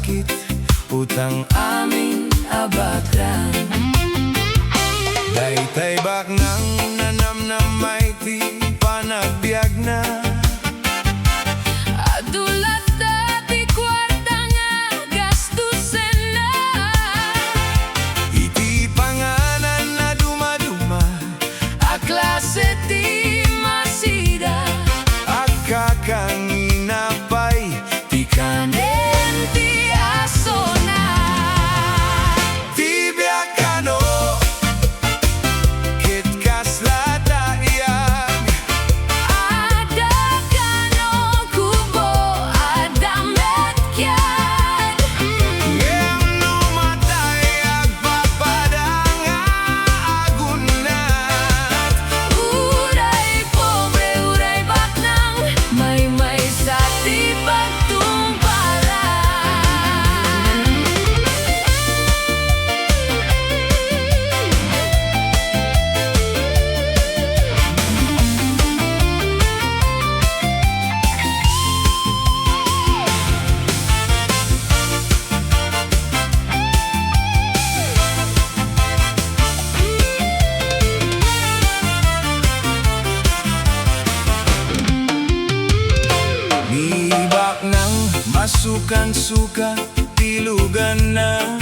sakit, utang aming abatan. Daytay bak nang nanamnamay ti panagbiag na. Adulat dati kwarta nga gastusin na. Iti panganan na dumaduma, A klase ti masida. Kakanginapay ti Kanen ti aso na. ti Biagano, kit Kasta Biag. Ada kano kubo, ada metyan. Ngem numatay agpapadang agunat. Uray pobre, uray baknang, may sa ti pagtumbalan. Mibak ng masukan-suka, tilugan na.